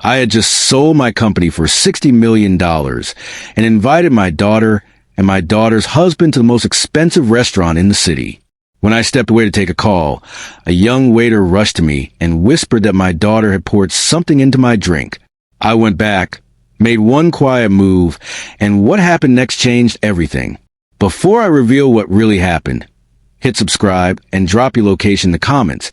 I had just sold my company for $60 million and invited my daughter and my daughter's husband to the most expensive restaurant in the city. When I stepped away to take a call, a young waiter rushed to me and whispered that my daughter had poured something into my drink. I went back, made one quiet move, and what happened next changed everything. Before I reveal what really happened, hit subscribe and drop your location in the comments.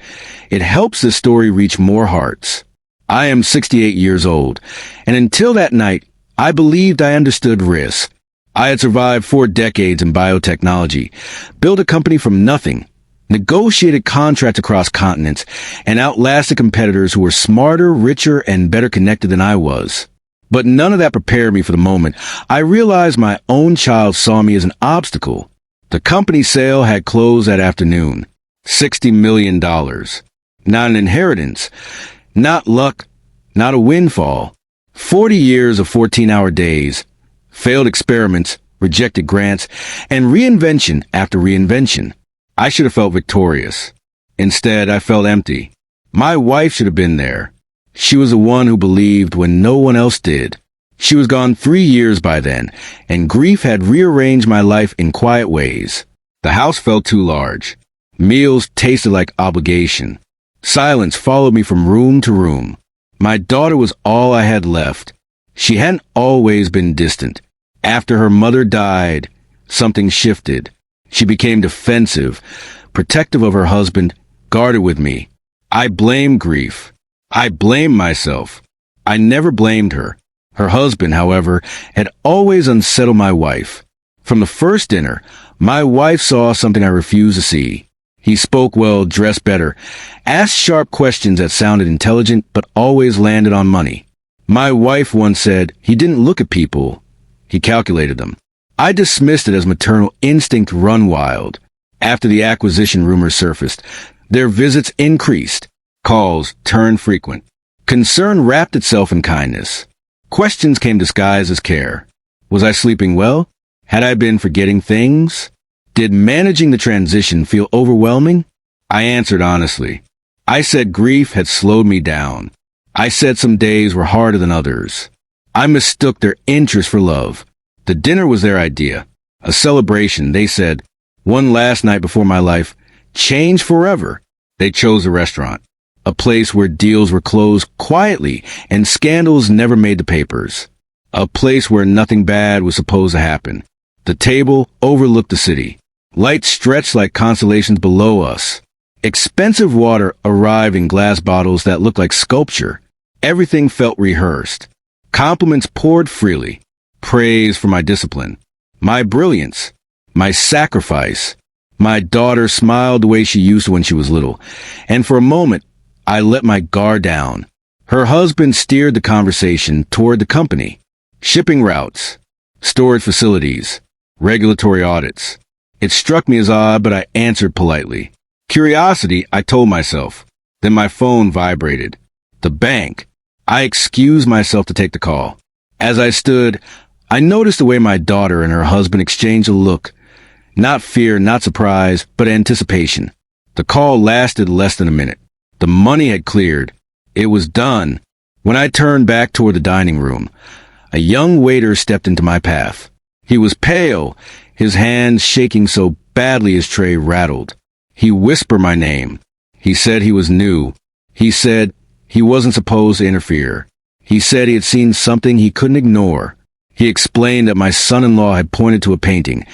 It helps this story reach more hearts. I am 68 years old, and until that night, I believed I understood risk. I had survived 4 decades in biotechnology, built a company from nothing, negotiated contracts across continents, and outlasted competitors who were smarter, richer, and better connected than I was. But none of that prepared me for the moment. I realized my own child saw me as an obstacle. The company sale had closed that afternoon. $60 million. Not an inheritance. Not luck. Not a windfall. 40 years of 14-hour days. Failed experiments, rejected grants, and reinvention after reinvention. I should have felt victorious. Instead, I felt empty. My wife should have been there. She was the one who believed when no one else did. She was gone 3 years by then, and grief had rearranged my life in quiet ways. The house felt too large. Meals tasted like obligation. Silence followed me from room to room. My daughter was all I had left. She hadn't always been distant. After her mother died, something shifted. She became defensive, protective of her husband, guarded with me. I blamed grief. I blamed myself. I never blamed her. Her husband, however, had always unsettled my wife. From the first dinner, my wife saw something I refused to see. He spoke well, dressed better, asked sharp questions that sounded intelligent but always landed on money. My wife once said he didn't look at people, he calculated them. I dismissed it as maternal instinct run wild. After the acquisition rumors surfaced, their visits increased. Calls turned frequent. Concern wrapped itself in kindness. Questions came disguised as care. Was I sleeping well? Had I been forgetting things? Did managing the transition feel overwhelming? I answered honestly. I said grief had slowed me down. I said some days were harder than others. I mistook their interest for love. The dinner was their idea. A celebration, they said. One last night before my life changed forever. They chose a restaurant. A place where deals were closed quietly and scandals never made the papers. A place where nothing bad was supposed to happen. The table overlooked the city. Lights stretched like constellations below us. Expensive water arrived in glass bottles that looked like sculpture. Everything felt rehearsed. Compliments poured freely. Praise for my discipline, my brilliance, my sacrifice. My daughter smiled the way she used to when she was little, and for a moment, I let my guard down. Her husband steered the conversation toward the company. Shipping routes, storage facilities, regulatory audits. It struck me as odd, but I answered politely. Curiosity, I told myself. Then my phone vibrated. The bank. I excused myself to take the call. As I stood, I noticed the way my daughter and her husband exchanged a look. Not fear, not surprise, but anticipation. The call lasted less than a minute. The money had cleared. It was done. When I turned back toward the dining room, a young waiter stepped into my path. He was pale, his hands shaking so badly his tray rattled. He whispered my name. He said he was new. He said he wasn't supposed to interfere. He said he had seen something he couldn't ignore. He explained that my son-in-law had pointed to a painting,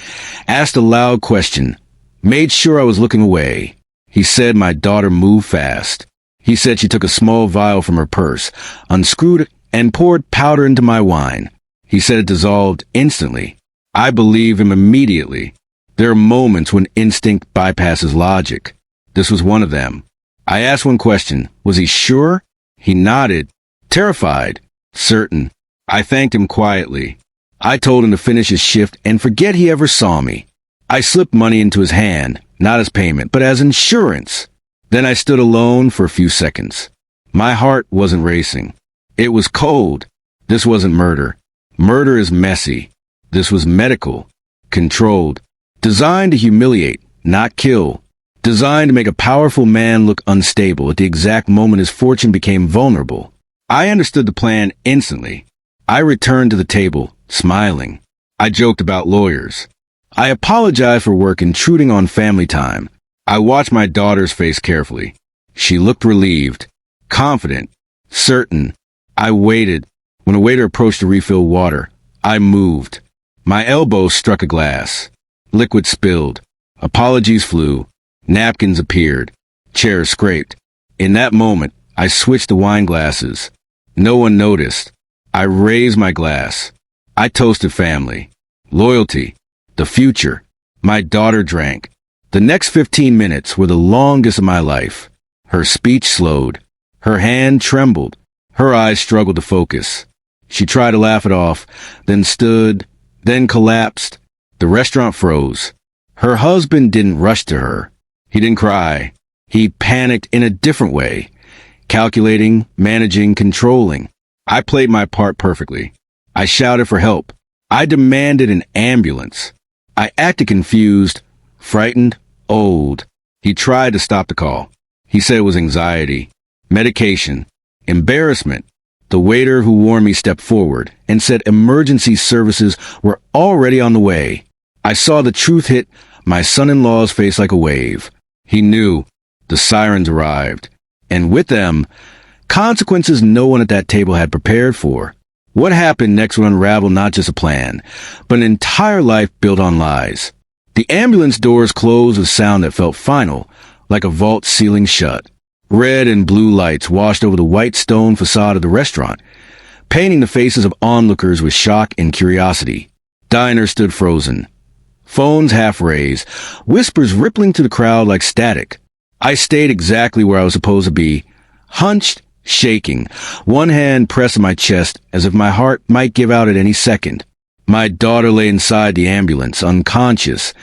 asked a loud question, made sure I was looking away. He said my daughter moved fast. He said she took a small vial from her purse, unscrewed it, and poured powder into my wine. He said it dissolved instantly. I believe him immediately. There are moments when instinct bypasses logic. This was one of them. I asked one question. Was he sure? He nodded. Terrified. Certain. I thanked him quietly. I told him to finish his shift and forget he ever saw me. I slipped money into his hand, not as payment, but as insurance. Then I stood alone for a few seconds. My heart wasn't racing. It was cold. This wasn't murder. Murder is messy. This was medical. Controlled. Designed to humiliate, not kill. Designed to make a powerful man look unstable at the exact moment his fortune became vulnerable. I understood the plan instantly. I returned to the table, smiling. I joked about lawyers. I apologized for work intruding on family time. I watched my daughter's face carefully. She looked relieved, confident, certain. I waited. When a waiter approached to refill water, I moved. My elbow struck a glass. Liquid spilled. Apologies flew. Napkins appeared. Chairs scraped. In that moment, I switched the wine glasses. No one noticed. I raised my glass. I toasted family, loyalty, the future. My daughter drank. The next 15 minutes were the longest of my life. Her speech slowed. Her hand trembled. Her eyes struggled to focus. She tried to laugh it off, then stood, then collapsed. The restaurant froze. Her husband didn't rush to her. He didn't cry. He panicked in a different way. Calculating, managing, controlling. I played my part perfectly. I shouted for help. I demanded an ambulance. I acted confused, frightened, old. He tried to stop the call. He said it was anxiety, medication, embarrassment. The waiter who warned me stepped forward and said emergency services were already on the way. I saw the truth hit my son-in-law's face like a wave. He knew. The sirens arrived. And with them, consequences no one at that table had prepared for. What happened next would unravel not just a plan, but an entire life built on lies. The ambulance doors closed with sound that felt final, like a vault ceiling shut. Red and blue lights washed over the white stone facade of the restaurant, painting the faces of onlookers with shock and curiosity. Diners stood frozen. Phones half raised, whispers rippling through the crowd like static. I stayed exactly where I was supposed to be, hunched, shaking, one hand pressed on my chest as if my heart might give out at any second. My daughter lay inside the ambulance, unconscious,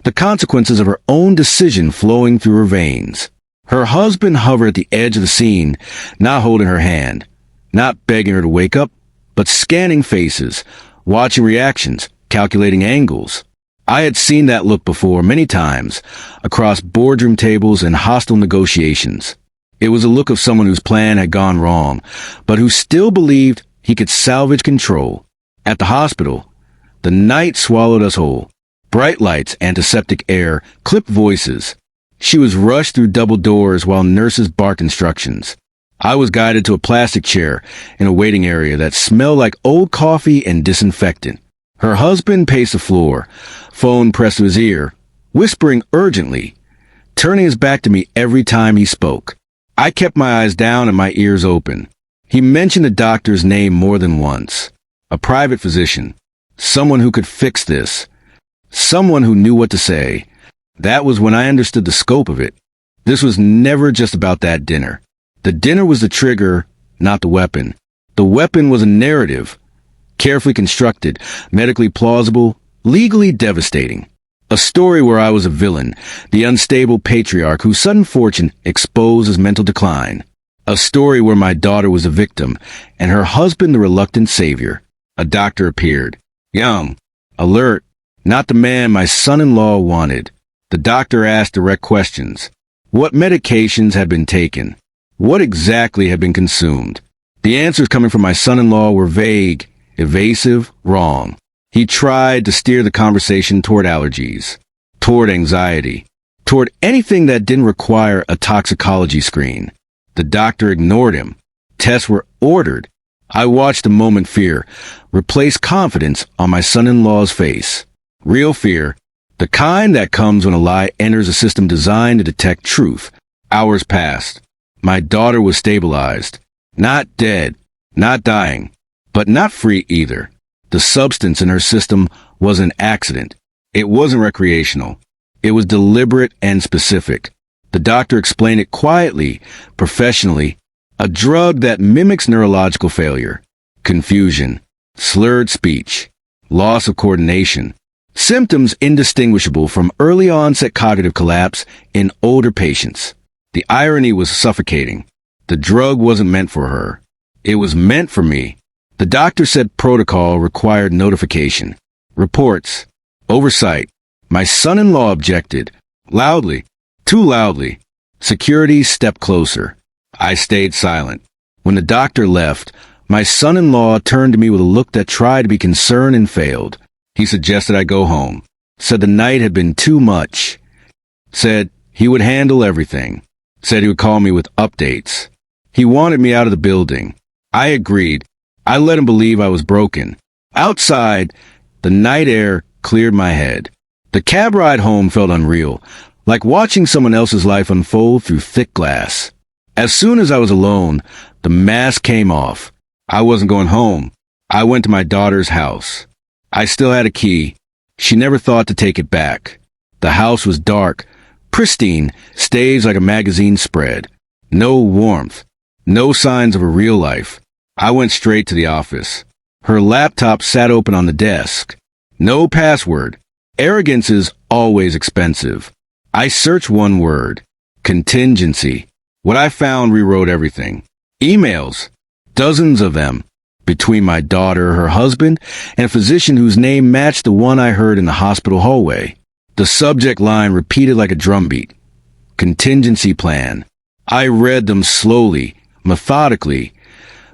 the consequences of her own decision flowing through her veins. Her husband hovered at the edge of the scene, not holding her hand, not begging her to wake up, but scanning faces, watching reactions, calculating angles. I had seen that look before many times, across boardroom tables and hostile negotiations. It was a look of someone whose plan had gone wrong, but who still believed he could salvage control. At the hospital, the night swallowed us whole. Bright lights, antiseptic air, clipped voices. She was rushed through double doors while nurses barked instructions. I was guided to a plastic chair in a waiting area that smelled like old coffee and disinfectant. Her husband paced the floor, phone pressed to his ear, whispering urgently, turning his back to me every time he spoke. I kept my eyes down and my ears open. He mentioned the doctor's name more than once. A private physician. Someone who could fix this. Someone who knew what to say. That was when I understood the scope of it. This was never just about that dinner. The dinner was the trigger, not the weapon. The weapon was a narrative. Carefully constructed, medically plausible, legally devastating. A story where I was a villain, the unstable patriarch whose sudden fortune exposed his mental decline. A story where my daughter was a victim, and her husband the reluctant savior. A doctor appeared. Young, alert, not the man my son-in-law wanted. The doctor asked direct questions. What medications had been taken? What exactly had been consumed? The answers coming from my son-in-law were vague, evasive, wrong. He tried to steer the conversation toward allergies, toward anxiety, toward anything that didn't require a toxicology screen. The doctor ignored him. Tests were ordered. I watched the moment fear replace confidence on my son-in-law's face. Real fear, the kind that comes when a lie enters a system designed to detect truth. Hours passed. My daughter was stabilized. Not dead, not dying, but not free either. The substance in her system was an accident. It wasn't recreational. It was deliberate and specific. The doctor explained it quietly, professionally. A drug that mimics neurological failure, confusion, slurred speech, loss of coordination, symptoms indistinguishable from early onset cognitive collapse in older patients. The irony was suffocating. The drug wasn't meant for her. It was meant for me. The doctor said protocol required notification, reports, oversight. My son-in-law objected, loudly, too loudly. Security stepped closer. I stayed silent. When the doctor left, my son-in-law turned to me with a look that tried to be concerned and failed. He suggested I go home. Said the night had been too much. Said he would handle everything. Said he would call me with updates. He wanted me out of the building. I agreed. I let him believe I was broken. Outside, the night air cleared my head. The cab ride home felt unreal, like watching someone else's life unfold through thick glass. As soon as I was alone, the mask came off. I wasn't going home. I went to my daughter's house. I still had a key. She never thought to take it back. The house was dark, pristine, staged like a magazine spread. No warmth. No signs of a real life. I went straight to the office. Her laptop sat open on the desk. No password. Arrogance is always expensive. I searched one word. Contingency. What I found rewrote everything. Emails. Dozens of them. Between my daughter, her husband, and a physician whose name matched the one I heard in the hospital hallway. The subject line repeated like a drumbeat. Contingency plan. I read them slowly, methodically,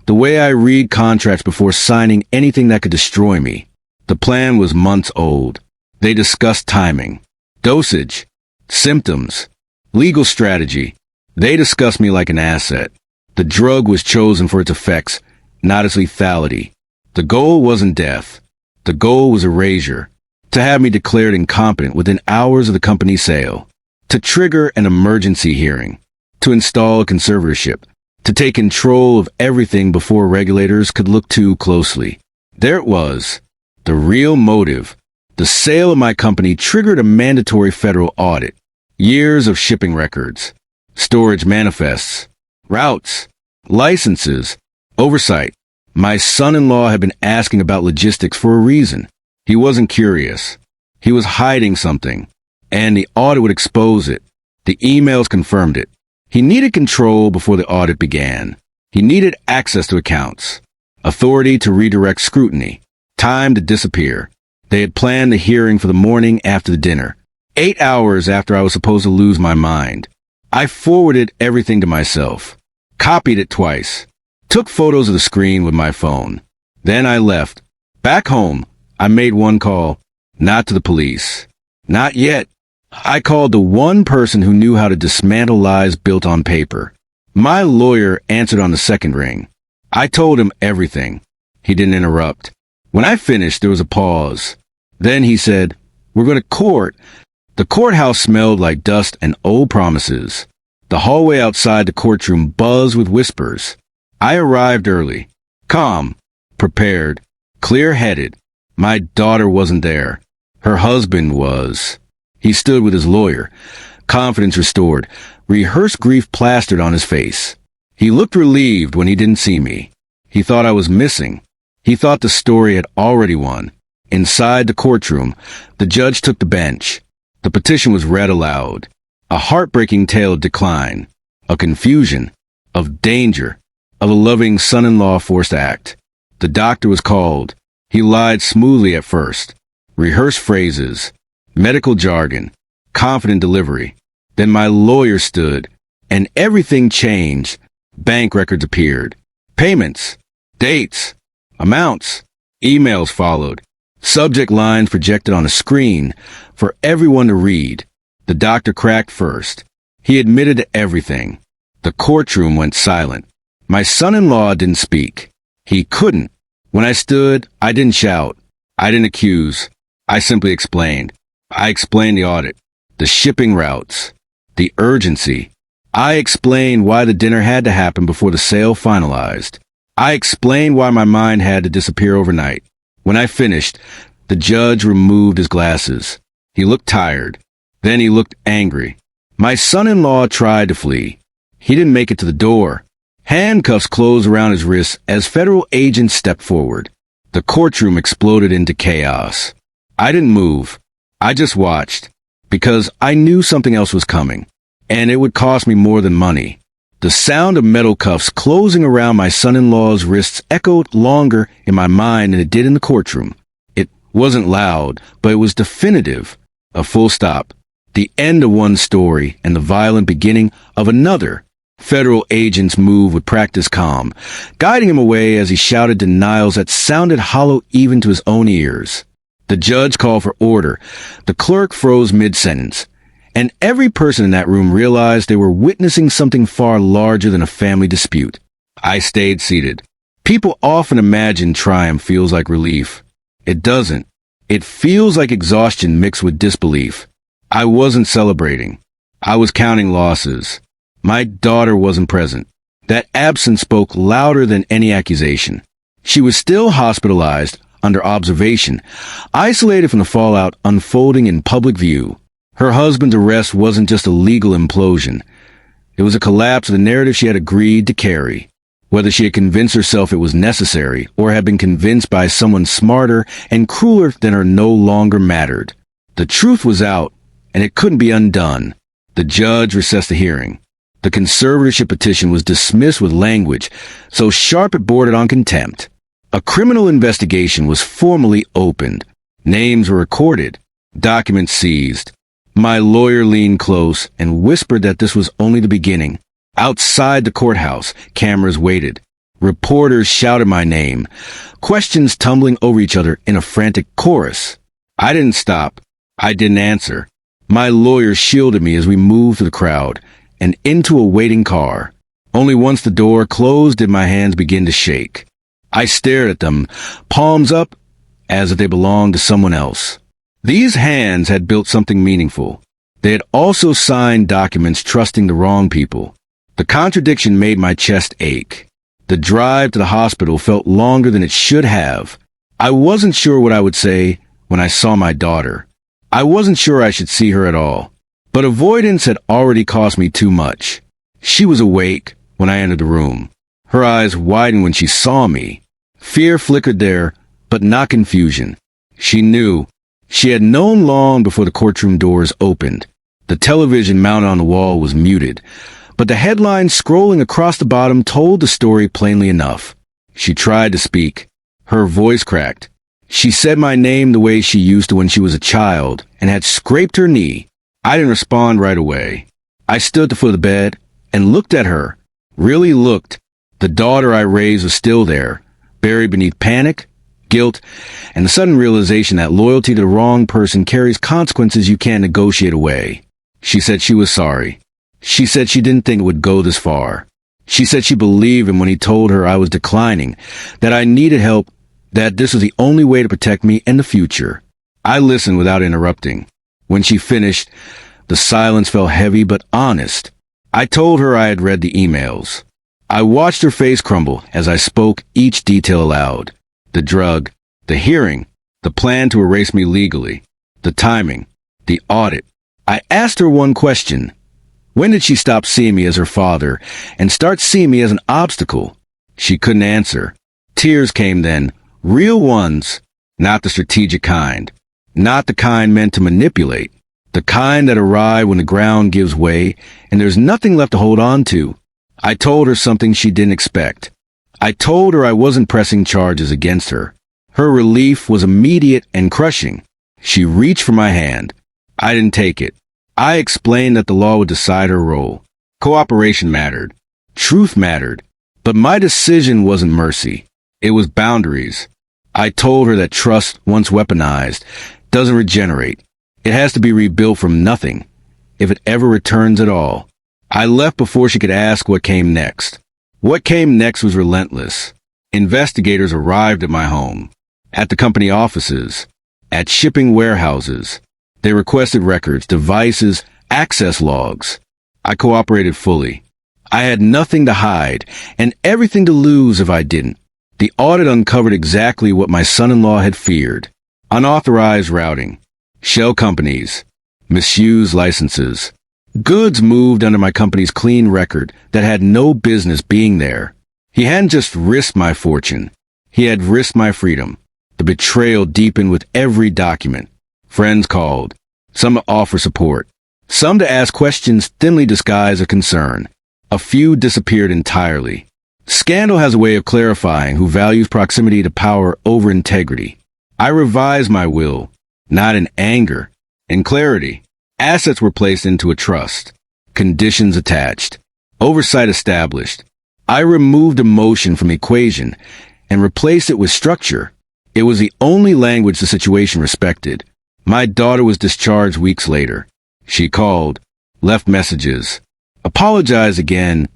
the way I read contracts before signing anything that could destroy me. The plan was months old. They discussed timing, dosage, symptoms, legal strategy. They discussed me like an asset. The drug was chosen for its effects, not its lethality. The goal wasn't death. The goal was erasure. To have me declared incompetent within hours of the company's sale. To trigger an emergency hearing. To install a conservatorship. To take control of everything before regulators could look too closely. There it was. The real motive. The sale of my company triggered a mandatory federal audit. Years of shipping records. Storage manifests. Routes. Licenses. Oversight. My son-in-law had been asking about logistics for a reason. He wasn't curious. He was hiding something. And the audit would expose it. The emails confirmed it. He needed control before the audit began. He needed access to accounts. Authority to redirect scrutiny. Time to disappear. They had planned the hearing for the morning after the dinner. 8 hours after I was supposed to lose my mind. I forwarded everything to myself. Copied it twice. Took photos of the screen with my phone. Then I left. Back home, I made one call. Not to the police. Not yet. I called the one person who knew how to dismantle lies built on paper. My lawyer answered on the second ring. I told him everything. He didn't interrupt. When I finished, there was a pause. Then he said, "We're going to court." The courthouse smelled like dust and old promises. The hallway outside the courtroom buzzed with whispers. I arrived early. Calm. Prepared. Clear-headed. My daughter wasn't there. Her husband was. He stood with his lawyer, confidence restored, rehearsed grief plastered on his face. He looked relieved when he didn't see me. He thought I was missing. He thought the story had already won. Inside the courtroom, the judge took the bench. The petition was read aloud. A heartbreaking tale of decline, of confusion, of danger, of a loving son-in-law forced act. The doctor was called. He lied smoothly at first. Rehearsed phrases. Medical jargon, confident delivery. Then my lawyer stood, and everything changed. Bank records appeared. Payments, dates, amounts, emails followed. Subject lines projected on a screen for everyone to read. The doctor cracked first. He admitted to everything. The courtroom went silent. My son-in-law didn't speak. He couldn't. When I stood, I didn't shout. I didn't accuse. I simply explained. I explained the audit, the shipping routes, the urgency. I explained why the dinner had to happen before the sale finalized. I explained why my mind had to disappear overnight. When I finished, the judge removed his glasses. He looked tired. Then he looked angry. My son-in-law tried to flee. He didn't make it to the door. Handcuffs closed around his wrists as federal agents stepped forward. The courtroom exploded into chaos. I didn't move. I just watched, because I knew something else was coming, and it would cost me more than money. The sound of metal cuffs closing around my son-in-law's wrists echoed longer in my mind than it did in the courtroom. It wasn't loud, but it was definitive. A full stop. The end of one story and the violent beginning of another. Federal agents moved with practiced calm, guiding him away as he shouted denials that sounded hollow even to his own ears. The judge called for order. The clerk froze mid-sentence. And every person in that room realized they were witnessing something far larger than a family dispute. I stayed seated. People often imagine triumph feels like relief. It doesn't. It feels like exhaustion mixed with disbelief. I wasn't celebrating. I was counting losses. My daughter wasn't present. That absence spoke louder than any accusation. She was still hospitalized, under observation, isolated from the fallout unfolding in public view. Her husband's arrest wasn't just a legal implosion. It was a collapse of the narrative she had agreed to carry. Whether she had convinced herself it was necessary or had been convinced by someone smarter and crueler than her no longer mattered. The truth was out, and it couldn't be undone. The judge recessed the hearing. The conservatorship petition was dismissed with language so sharp it bordered on contempt. A criminal investigation was formally opened. Names were recorded. Documents seized. My lawyer leaned close and whispered that this was only the beginning. Outside the courthouse, cameras waited. Reporters shouted my name, questions tumbling over each other in a frantic chorus. I didn't stop. I didn't answer. My lawyer shielded me as we moved through the crowd and into a waiting car. Only once the door closed did my hands begin to shake. I stared at them, palms up, as if they belonged to someone else. These hands had built something meaningful. They had also signed documents trusting the wrong people. The contradiction made my chest ache. The drive to the hospital felt longer than it should have. I wasn't sure what I would say when I saw my daughter. I wasn't sure I should see her at all. But avoidance had already cost me too much. She was awake when I entered the room. Her eyes widened when she saw me. Fear flickered there, but not confusion. She knew. She had known long before the courtroom doors opened. The television mounted on the wall was muted, but the headline scrolling across the bottom told the story plainly enough. She tried to speak. Her voice cracked. She said my name the way she used to when she was a child and had scraped her knee. I didn't respond right away. I stood at the foot of the bed and looked at her. Really looked. The daughter I raised was still there, buried beneath panic, guilt, and the sudden realization that loyalty to the wrong person carries consequences you can't negotiate away. She said she was sorry. She said she didn't think it would go this far. She said she believed him when he told her I was declining, that I needed help, that this was the only way to protect me in the future. I listened without interrupting. When she finished, the silence felt heavy but honest. I told her I had read the emails. I watched her face crumble as I spoke each detail aloud. The drug, the hearing, the plan to erase me legally, the timing, the audit. I asked her one question. When did she stop seeing me as her father and start seeing me as an obstacle? She couldn't answer. Tears came then, real ones, not the strategic kind, not the kind meant to manipulate, the kind that arrive when the ground gives way and there's nothing left to hold on to. I told her something she didn't expect. I told her I wasn't pressing charges against her. Her relief was immediate and crushing. She reached for my hand. I didn't take it. I explained that the law would decide her role. Cooperation mattered. Truth mattered. But my decision wasn't mercy. It was boundaries. I told her that trust, once weaponized, doesn't regenerate. It has to be rebuilt from nothing, if it ever returns at all. I left before she could ask what came next. What came next was relentless. Investigators arrived at my home, at the company offices, at shipping warehouses. They requested records, devices, access logs. I cooperated fully. I had nothing to hide and everything to lose if I didn't. The audit uncovered exactly what my son-in-law had feared. Unauthorized routing, shell companies, misused licenses. Goods moved under my company's clean record that had no business being there. He hadn't just risked my fortune. He had risked my freedom. The betrayal deepened with every document. Friends called, some to offer support, some to ask questions thinly disguised a concern. A few disappeared entirely. Scandal has a way of clarifying who values proximity to power over integrity. I revised my will, not in anger, in clarity. Assets were placed into a trust, conditions attached. Oversight established. I removed emotion from the equation and replaced it with structure. It was the only language the situation respected. My daughter was discharged weeks later. She called, left messages, apologized again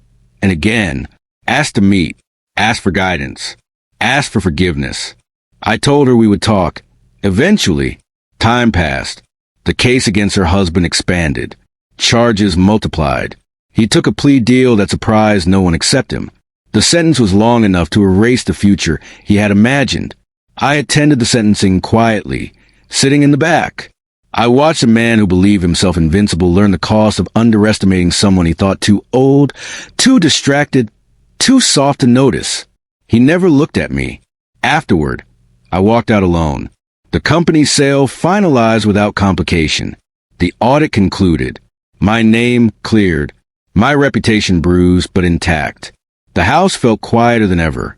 and again, asked to meet, asked for guidance, asked for forgiveness. I told her we would talk. Eventually, time passed. The case against her husband expanded. Charges multiplied. He took a plea deal that surprised no one except him. The sentence was long enough to erase the future he had imagined. I attended the sentencing quietly, sitting in the back. I watched a man who believed himself invincible learn the cost of underestimating someone he thought too old, too distracted, too soft to notice. He never looked at me. Afterward, I walked out alone. The company's sale finalized without complication. The audit concluded. My name cleared. My reputation bruised but intact. The house felt quieter than ever.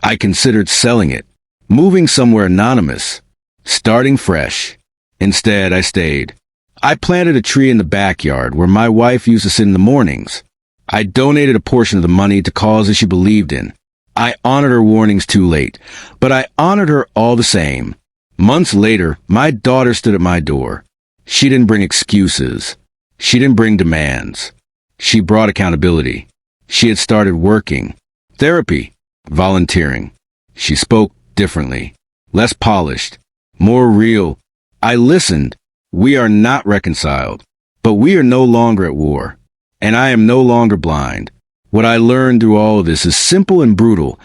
I considered selling it, moving somewhere anonymous, starting fresh. Instead, I stayed. I planted a tree in the backyard where my wife used to sit in the mornings. I donated a portion of the money to causes she believed in. I honored her warnings too late, but I honored her all the same. Months later, my daughter stood at my door. She didn't bring excuses. She didn't bring demands. She brought accountability. She had started working. Therapy. Volunteering. She spoke differently. Less polished. More real. I listened. We are not reconciled. But we are no longer at war. And I am no longer blind. What I learned through all of this is simple and brutal.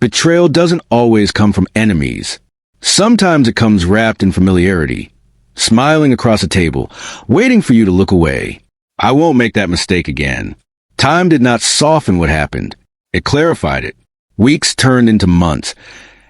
Betrayal doesn't always come from enemies. Sometimes it comes wrapped in familiarity. Smiling across a table, waiting for you to look away. I won't make that mistake again. Time did not soften what happened. It clarified it. Weeks turned into months,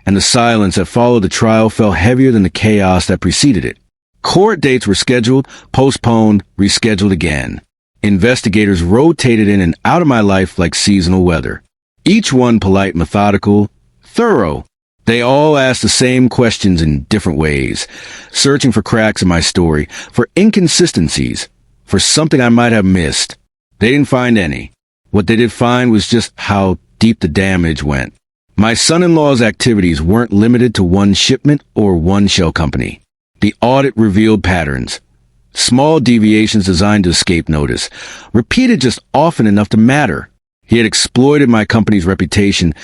and the silence that followed the trial fell heavier than the chaos that preceded it. Court dates were scheduled, postponed, rescheduled again. Investigators rotated in and out of my life like seasonal weather. Each one polite, methodical, thorough. They all asked the same questions in different ways, searching for cracks in my story, for inconsistencies, for something I might have missed. They didn't find any. What they did find was just how deep the damage went. My son-in-law's activities weren't limited to one shipment or one shell company. The audit revealed patterns. Small deviations designed to escape notice, repeated just often enough to matter. He had exploited my company's reputation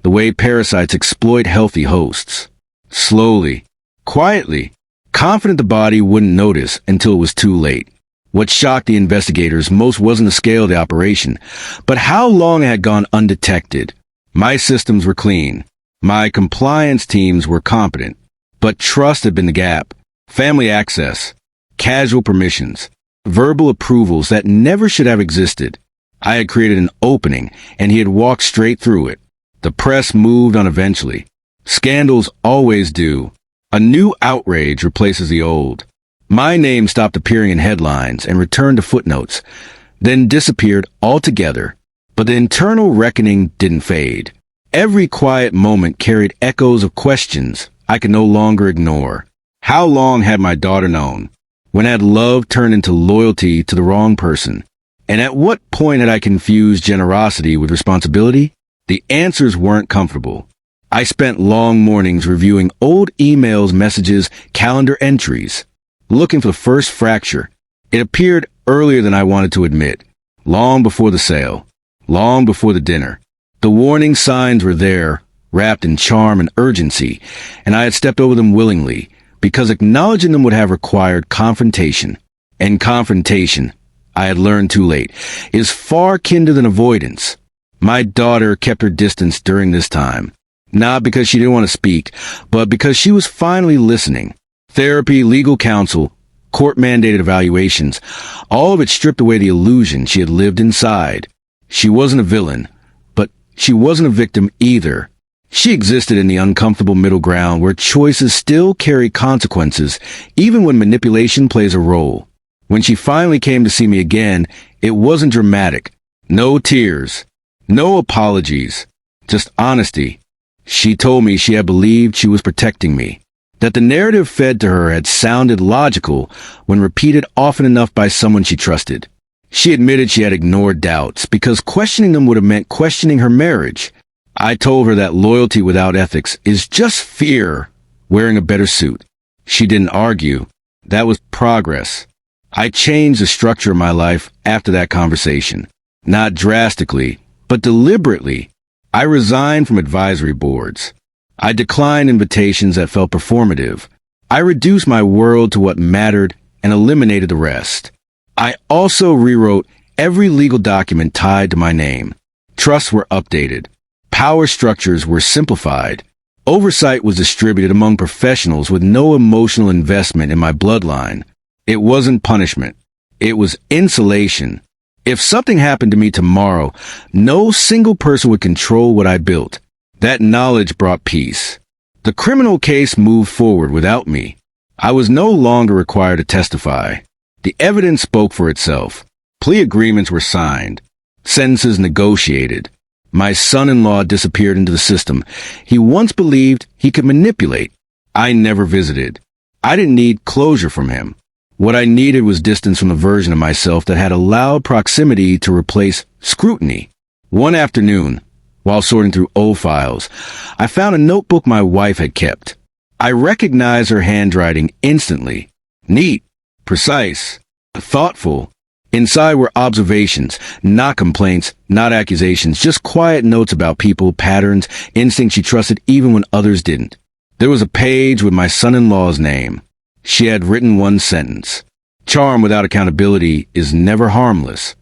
the way parasites exploit healthy hosts. Slowly, quietly, confident the body wouldn't notice until it was too late. What shocked the investigators most wasn't the scale of the operation, but how long it had gone undetected. My systems were clean. My compliance teams were competent. But trust had been the gap. Family access, casual permissions, verbal approvals that never should have existed. I had created an opening, and he had walked straight through it. The press moved on eventually. Scandals always do. A new outrage replaces the old. My name stopped appearing in headlines and returned to footnotes, then disappeared altogether. But the internal reckoning didn't fade. Every quiet moment carried echoes of questions I could no longer ignore. How long had my daughter known? When had love turned into loyalty to the wrong person? And at what point had I confused generosity with responsibility? The answers weren't comfortable. I spent long mornings reviewing old emails, messages, calendar entries, looking for the first fracture. It appeared earlier than I wanted to admit, long before the sale, long before the dinner. The warning signs were there, wrapped in charm and urgency, and I had stepped over them willingly, because acknowledging them would have required confrontation. And confrontation, I had learned too late, is far kinder than avoidance. My daughter kept her distance during this time, not because she didn't want to speak, but because she was finally listening. Therapy, legal counsel, court-mandated evaluations, all of it stripped away the illusion she had lived inside. She wasn't a villain, but she wasn't a victim either. She existed in the uncomfortable middle ground where choices still carry consequences, even when manipulation plays a role. When she finally came to see me again, it wasn't dramatic. No tears. No apologies. Just honesty. She told me she had believed she was protecting me. That the narrative fed to her had sounded logical when repeated often enough by someone she trusted. She admitted she had ignored doubts because questioning them would have meant questioning her marriage. I told her that loyalty without ethics is just fear wearing a better suit. She didn't argue. That was progress. I changed the structure of my life after that conversation. Not drastically, but deliberately. I resigned from advisory boards. I declined invitations that felt performative. I reduced my world to what mattered and eliminated the rest. I also rewrote every legal document tied to my name. Trusts were updated. Power structures were simplified. Oversight was distributed among professionals with no emotional investment in my bloodline. It wasn't punishment. It was insulation. If something happened to me tomorrow, no single person would control what I built. That knowledge brought peace. The criminal case moved forward without me. I was no longer required to testify. The evidence spoke for itself. Plea agreements were signed. Sentences negotiated. My son-in-law disappeared into the system. He once believed he could manipulate. I never visited. I didn't need closure from him. What I needed was distance from the version of myself that had allowed proximity to replace scrutiny. One afternoon, while sorting through old files, I found a notebook my wife had kept. I recognized her handwriting instantly. Neat, precise, thoughtful. Inside were observations, not complaints, not accusations, just quiet notes about people, patterns, instincts she trusted even when others didn't. There was a page with my son-in-law's name. She had written one sentence. Charm without accountability is never harmless.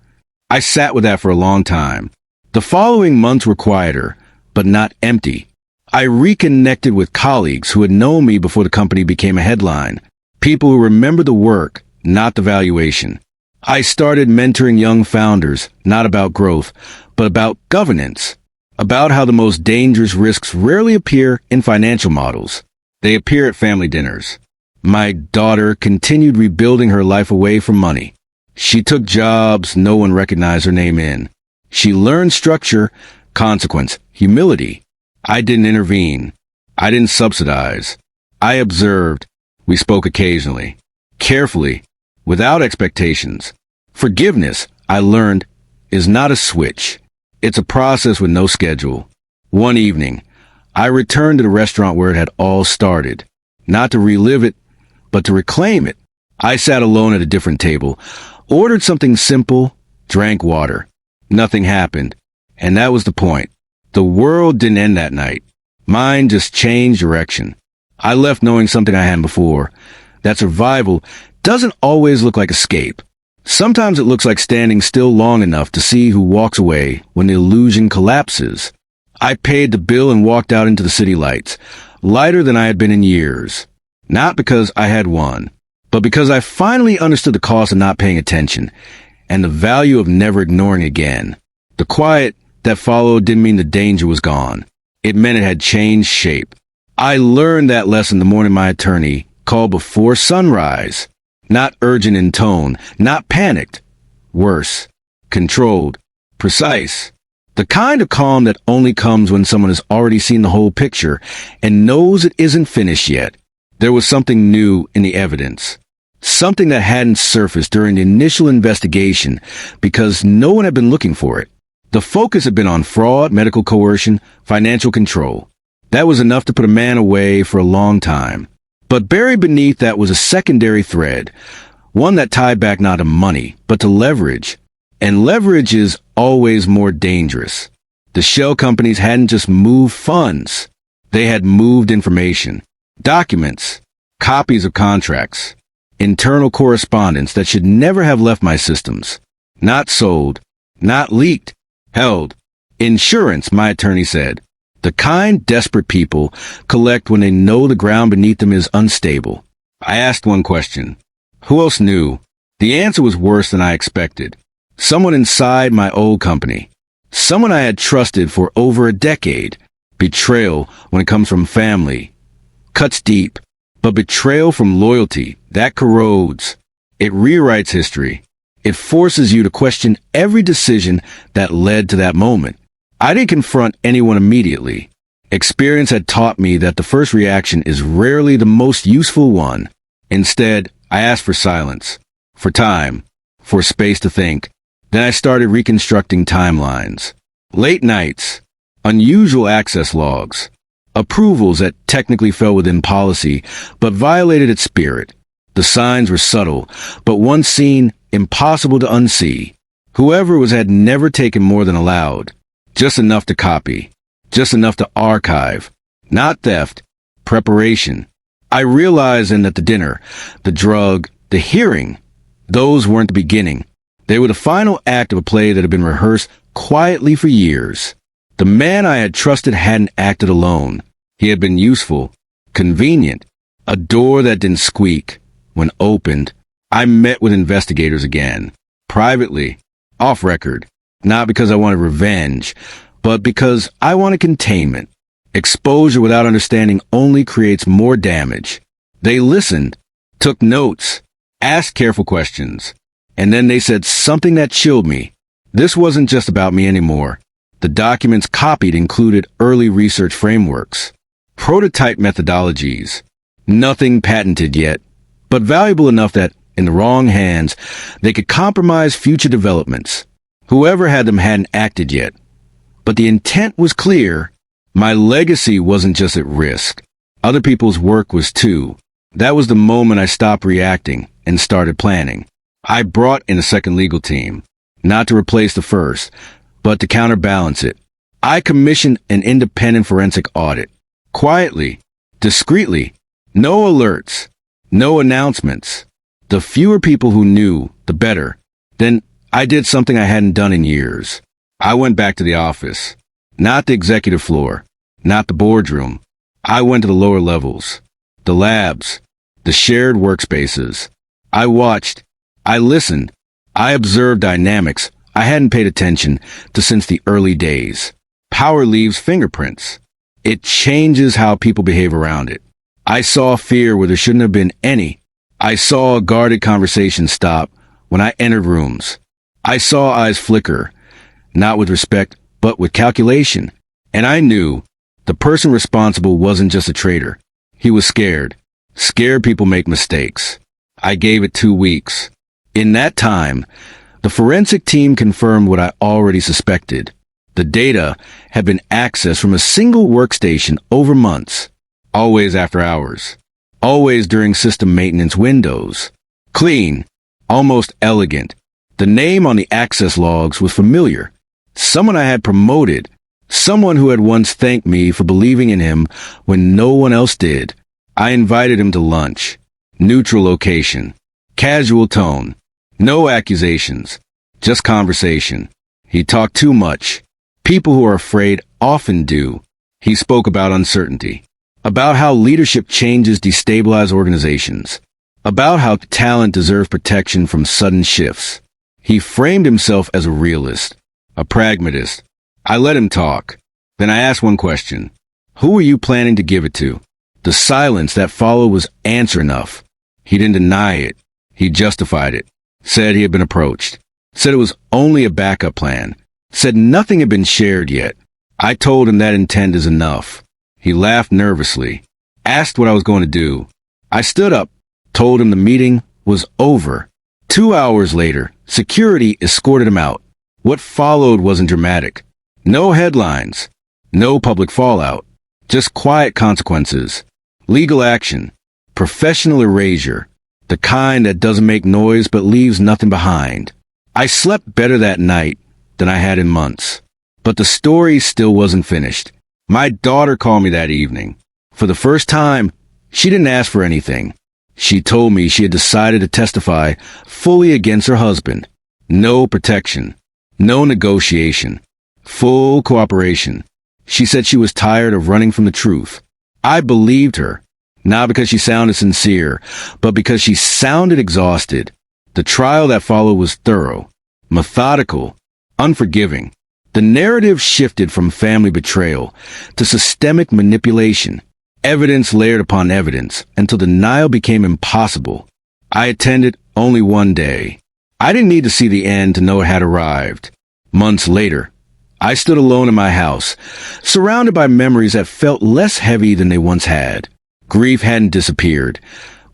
I sat with that for a long time. The following months were quieter, but not empty. I reconnected with colleagues who had known me before the company became a headline. People who remembered the work, not the valuation. I started mentoring young founders, not about growth, but about governance. About how the most dangerous risks rarely appear in financial models. They appear at family dinners. My daughter continued rebuilding her life away from money. She took jobs no one recognized her name in. She learned structure, consequence, humility. I didn't intervene. I didn't subsidize. I observed. We spoke occasionally. Carefully. Without expectations. Forgiveness, I learned, is not a switch. It's a process with no schedule. One evening, I returned to the restaurant where it had all started. Not to relive it, but to reclaim it. I sat alone at a different table, ordered something simple, drank water. Nothing happened. And that was the point. The world didn't end that night. Mine just changed direction. I left knowing something I hadn't before. That survival doesn't always look like escape. Sometimes it looks like standing still long enough to see who walks away when the illusion collapses. I paid the bill and walked out into the city lights, lighter than I had been in years. Not because I had won, but because I finally understood the cost of not paying attention and the value of never ignoring again. The quiet that followed didn't mean the danger was gone. It meant it had changed shape. I learned that lesson the morning my attorney called before sunrise. Not urgent in tone, not panicked. Worse, controlled, precise. The kind of calm that only comes when someone has already seen the whole picture and knows it isn't finished yet. There was something new in the evidence. Something that hadn't surfaced during the initial investigation because no one had been looking for it. The focus had been on fraud, medical coercion, financial control. That was enough to put a man away for a long time. But buried beneath that was a secondary thread, one that tied back not to money, but to leverage. And leverage is always more dangerous. The shell companies hadn't just moved funds. They had moved information, documents, copies of contracts, internal correspondence that should never have left my systems. Not sold, not leaked, held. Insurance, my attorney said. The kind desperate people collect when they know the ground beneath them is unstable. I asked one question. Who else knew? The answer was worse than I expected. Someone inside my old company. Someone I had trusted for over a decade. Betrayal, when it comes from family, cuts deep. But betrayal from loyalty, that corrodes. It rewrites history. It forces you to question every decision that led to that moment. I didn't confront anyone immediately. Experience had taught me that the first reaction is rarely the most useful one. Instead, I asked for silence, for time, for space to think. Then I started reconstructing timelines. Late nights, unusual access logs, approvals that technically fell within policy but violated its spirit. The signs were subtle, but once seen, impossible to unsee. Whoever was had never taken more than allowed. Just enough to copy. Just enough to archive. Not theft. Preparation. I realized then that the dinner, the drug, the hearing, those weren't the beginning. They were the final act of a play that had been rehearsed quietly for years. The man I had trusted hadn't acted alone. He had been useful, convenient, a door that didn't squeak. When opened, I met with investigators again. Privately, off record. Not because I wanted revenge, but because I wanted containment. Exposure without understanding only creates more damage. They listened, took notes, asked careful questions, and then they said something that chilled me. This wasn't just about me anymore. The documents copied included early research frameworks, prototype methodologies, nothing patented yet, but valuable enough that, in the wrong hands, they could compromise future developments. Whoever had them hadn't acted yet. But the intent was clear. My legacy wasn't just at risk. Other people's work was too. That was the moment I stopped reacting and started planning. I brought in a second legal team, not to replace the first, but to counterbalance it. I commissioned an independent forensic audit. Quietly, discreetly, no alerts, no announcements. The fewer people who knew, the better. Then I did something I hadn't done in years. I went back to the office. Not the executive floor, not the boardroom. I went to the lower levels, the labs, the shared workspaces. I watched, I listened, I observed dynamics I hadn't paid attention to since the early days. Power leaves fingerprints. It changes how people behave around it. I saw fear where there shouldn't have been any. I saw a guarded conversation stop when I entered rooms. I saw eyes flicker, not with respect, but with calculation. And I knew the person responsible wasn't just a traitor. He was scared. Scared people make mistakes. I gave it 2 weeks. In that time, the forensic team confirmed what I already suspected. The data had been accessed from a single workstation over months, always after hours, always during system maintenance windows. Clean, almost elegant. The name on the access logs was familiar. Someone I had promoted, someone who had once thanked me for believing in him when no one else did. I invited him to lunch. Neutral location. Casual tone. No accusations. Just conversation. He talked too much. People who are afraid often do. He spoke about uncertainty. About how leadership changes destabilize organizations. About how talent deserves protection from sudden shifts. He framed himself as a realist, a pragmatist. I let him talk. Then I asked one question. Who were you planning to give it to? The silence that followed was answer enough. He didn't deny it. He justified it. Said he had been approached. Said it was only a backup plan. Said nothing had been shared yet. I told him that intent is enough. He laughed nervously. Asked what I was going to do. I stood up. Told him the meeting was over. 2 hours later, security escorted him out. What followed wasn't dramatic. No headlines. No public fallout. Just quiet consequences. Legal action. Professional erasure. The kind that doesn't make noise but leaves nothing behind. I slept better that night than I had in months. But the story still wasn't finished. My daughter called me that evening. For the first time, she didn't ask for anything. She told me she had decided to testify fully against her husband. No protection. No negotiation. Full cooperation. She said she was tired of running from the truth. I believed her. Not because she sounded sincere, but because she sounded exhausted. The trial that followed was thorough, methodical, unforgiving. The narrative shifted from family betrayal to systemic manipulation, evidence layered upon evidence, until denial became impossible. I attended only one day. I didn't need to see the end to know it had arrived. Months later, I stood alone in my house, surrounded by memories that felt less heavy than they once had. Grief hadn't disappeared,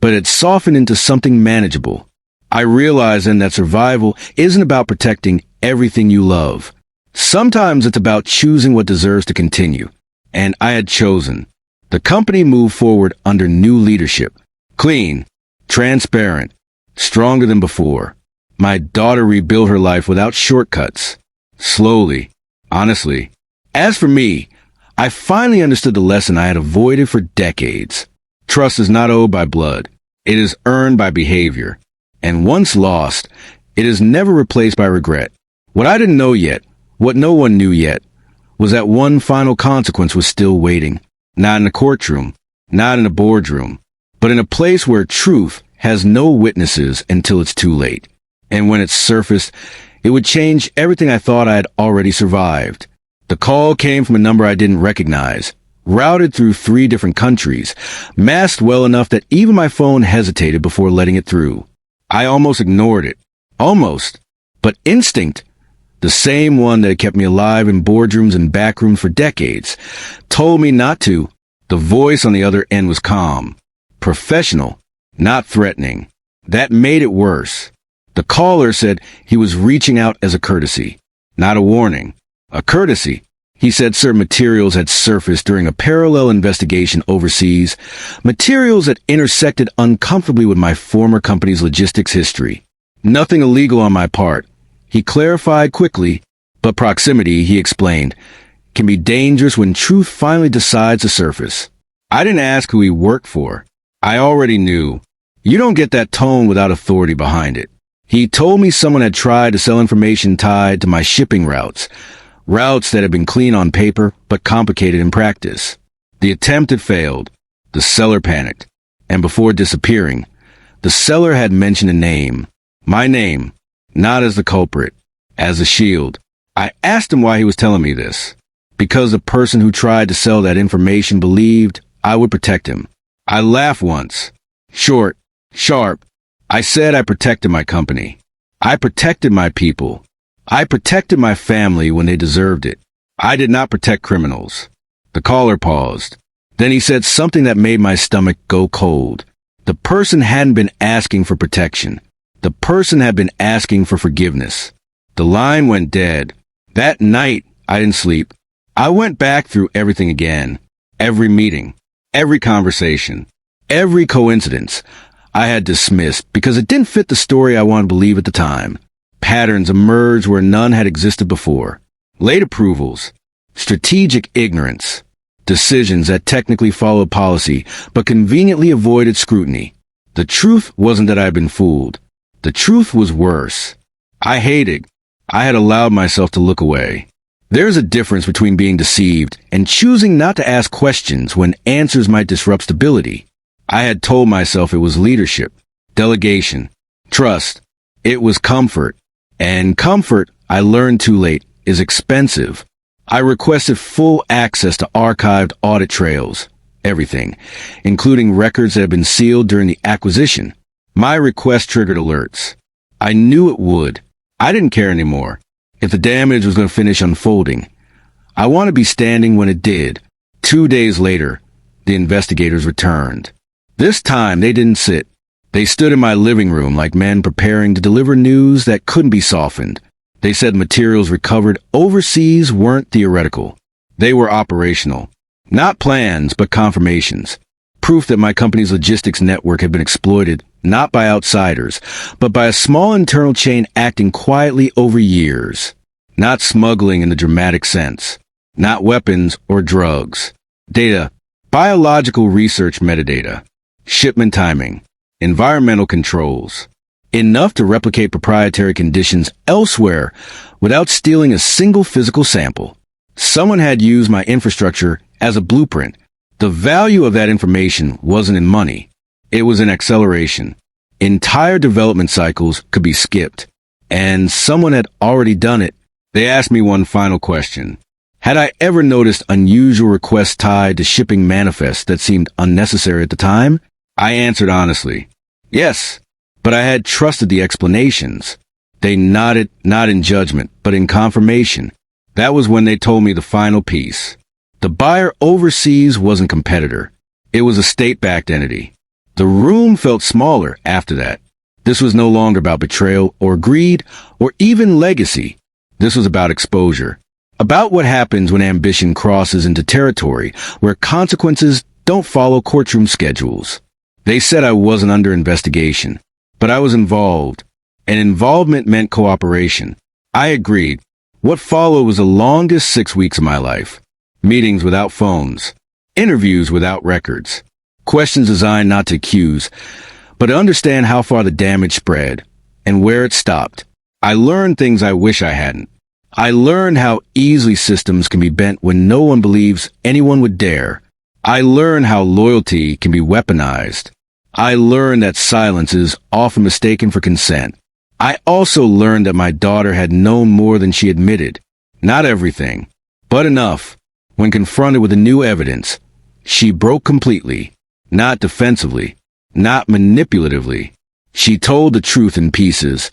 but had softened into something manageable. I realized then that survival isn't about protecting everything you love. Sometimes it's about choosing what deserves to continue. And I had chosen. The company moved forward under new leadership. Clean, transparent, stronger than before. My daughter rebuilt her life without shortcuts. Slowly, honestly. As for me, I finally understood the lesson I had avoided for decades. Trust is not owed by blood. It is earned by behavior. And once lost, it is never replaced by regret. What I didn't know yet, what no one knew yet, was that one final consequence was still waiting. Not in a courtroom, not in a boardroom, but in a place where truth has no witnesses until it's too late. And when it surfaced, it would change everything I thought I had already survived. The call came from a number I didn't recognize, routed through 3 different countries, masked well enough that even my phone hesitated before letting it through. I almost ignored it. Almost. But instinct, the same one that had kept me alive in boardrooms and backrooms for decades, told me not to. The voice on the other end was calm, professional, not threatening. That made it worse. The caller said he was reaching out as a courtesy, not a warning. A courtesy. He said certain materials had surfaced during a parallel investigation overseas, materials that intersected uncomfortably with my former company's logistics history. Nothing illegal on my part. He clarified quickly, but proximity, he explained, can be dangerous when truth finally decides to surface. I didn't ask who he worked for. I already knew. You don't get that tone without authority behind it. He told me someone had tried to sell information tied to my shipping routes that had been clean on paper but complicated in practice. The attempt had failed. The seller panicked. And before disappearing, the seller had mentioned a name. My name. Not as the culprit, as a shield. I asked him why he was telling me this. Because the person who tried to sell that information believed I would protect him. I laughed once. Short, sharp. I said I protected my company. I protected my people. I protected my family when they deserved it. I did not protect criminals. The caller paused. Then he said something that made my stomach go cold. The person hadn't been asking for protection. The person had been asking for forgiveness. The line went dead. That night, I didn't sleep. I went back through everything again. Every meeting, every conversation, every coincidence I had dismissed because it didn't fit the story I wanted to believe at the time. Patterns emerged where none had existed before. Late approvals, strategic ignorance, decisions that technically followed policy but conveniently avoided scrutiny. The truth wasn't that I had been fooled. The truth was worse. I had allowed myself to look away. There's a difference between being deceived and choosing not to ask questions when answers might disrupt stability. I had told myself it was leadership, delegation, trust. It was comfort. And comfort, I learned too late, is expensive. I requested full access to archived audit trails, everything, including records that had been sealed during the acquisition. My request triggered alerts. I knew it would. I didn't care anymore. If the damage was going to finish unfolding, I wanted to be standing when it did. 2 days later, the investigators returned. This time, they didn't sit. They stood in my living room like men preparing to deliver news that couldn't be softened. They said materials recovered overseas weren't theoretical. They were operational. Not plans, but confirmations. Proof that my company's logistics network had been exploited, not by outsiders, but by a small internal chain acting quietly over years. Not smuggling in the dramatic sense. Not weapons or drugs. Data. Biological research metadata. Shipment timing. Environmental controls. Enough to replicate proprietary conditions elsewhere without stealing a single physical sample. Someone had used my infrastructure as a blueprint. The value of that information wasn't in money. It was in acceleration. Entire development cycles could be skipped. And someone had already done it. They asked me one final question. Had I ever noticed unusual requests tied to shipping manifests that seemed unnecessary at the time? I answered honestly. Yes, but I had trusted the explanations. They nodded, not in judgment, but in confirmation. That was when they told me the final piece. The buyer overseas wasn't a competitor. It was a state-backed entity. The room felt smaller after that. This was no longer about betrayal or greed or even legacy. This was about exposure. About what happens when ambition crosses into territory where consequences don't follow courtroom schedules. They said I wasn't under investigation, but I was involved, and involvement meant cooperation. I agreed. What followed was the longest 6 weeks of my life. Meetings without phones, interviews without records, questions designed not to accuse, but to understand how far the damage spread and where it stopped. I learned things I wish I hadn't. I learned how easily systems can be bent when no one believes anyone would dare. I learned how loyalty can be weaponized. I learned that silence is often mistaken for consent. I also learned that my daughter had known more than she admitted. Not everything, but enough. When confronted with the new evidence, she broke completely. Not defensively, not manipulatively. She told the truth in pieces,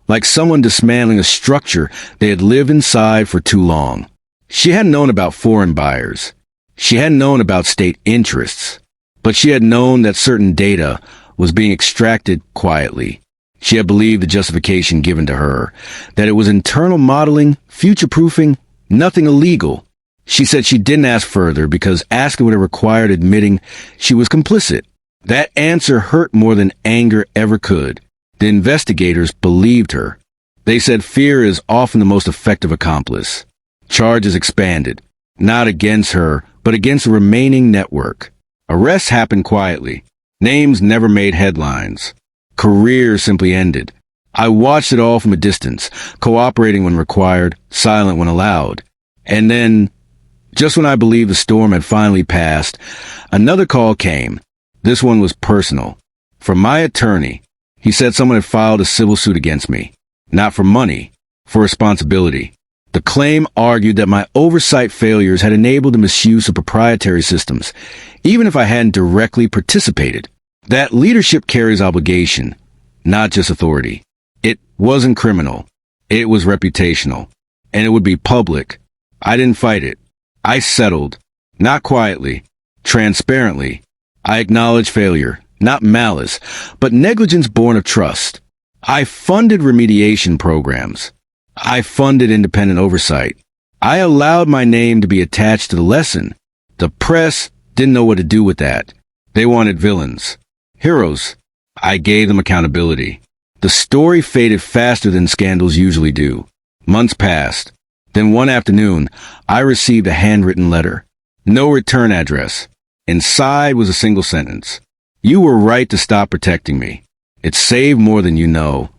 like someone dismantling a structure they had lived inside for too long. She hadn't known about foreign buyers. She hadn't known about state interests, but she had known that certain data was being extracted quietly. She had believed the justification given to her, that it was internal modeling, future-proofing, nothing illegal. She said she didn't ask further because asking would have required admitting she was complicit. That answer hurt more than anger ever could. The investigators believed her. They said fear is often the most effective accomplice. Charges expanded, not against her, but against the remaining network. Arrests happened quietly. Names never made headlines. Careers simply ended. I watched it all from a distance, cooperating when required, silent when allowed. And then, just when I believed the storm had finally passed, another call came. This one was personal. From my attorney. He said someone had filed a civil suit against me. Not for money, for responsibility. The claim argued that my oversight failures had enabled the misuse of proprietary systems, even if I hadn't directly participated. That leadership carries obligation, not just authority. It wasn't criminal. It was reputational. And it would be public. I didn't fight it. I settled. Not quietly. Transparently. I acknowledged failure, not malice, but negligence born of trust. I funded remediation programs. I funded independent oversight. I allowed my name to be attached to the lesson. The press didn't know what to do with that. They wanted villains. Heroes. I gave them accountability. The story faded faster than scandals usually do. Months passed. Then one afternoon, I received a handwritten letter. No return address. Inside was a single sentence. You were right to stop protecting me. It saved more than you know.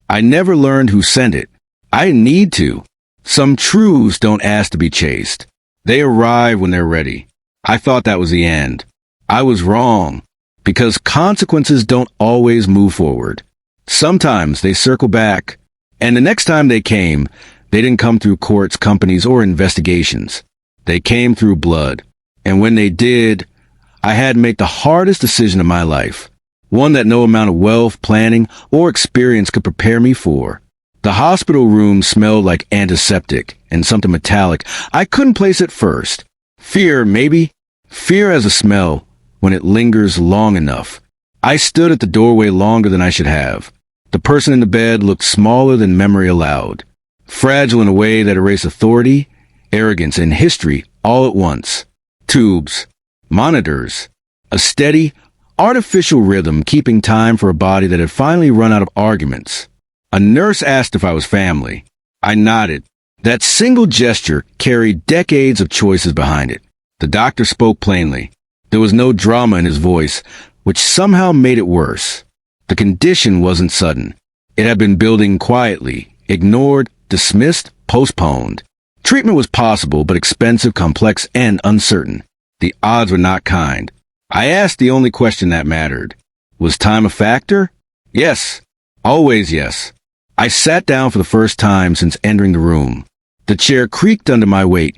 I never learned who sent it. I didn't need to. Some truths don't ask to be chased. They arrive when they're ready. I thought that was the end. I was wrong. Because consequences don't always move forward. Sometimes they circle back. And the next time they came, they didn't come through courts, companies, or investigations. They came through blood. And when they did, I had to make the hardest decision of my life. One that no amount of wealth, planning, or experience could prepare me for. The hospital room smelled like antiseptic and something metallic. I couldn't place it first. Fear, maybe. Fear as a smell when it lingers long enough. I stood at the doorway longer than I should have. The person in the bed looked smaller than memory allowed. Fragile in a way that erased authority, arrogance, and history all at once. Tubes. Monitors. A steady, artificial rhythm keeping time for a body that had finally run out of arguments. A nurse asked if I was family. I nodded. That single gesture carried decades of choices behind it. The doctor spoke plainly. There was no drama in his voice, which somehow made it worse. The condition wasn't sudden. It had been building quietly, ignored, dismissed, postponed. Treatment was possible, but expensive, complex, and uncertain. The odds were not kind. I asked the only question that mattered. Was time a factor? Yes. Always yes. I sat down for the first time since entering the room. The chair creaked under my weight,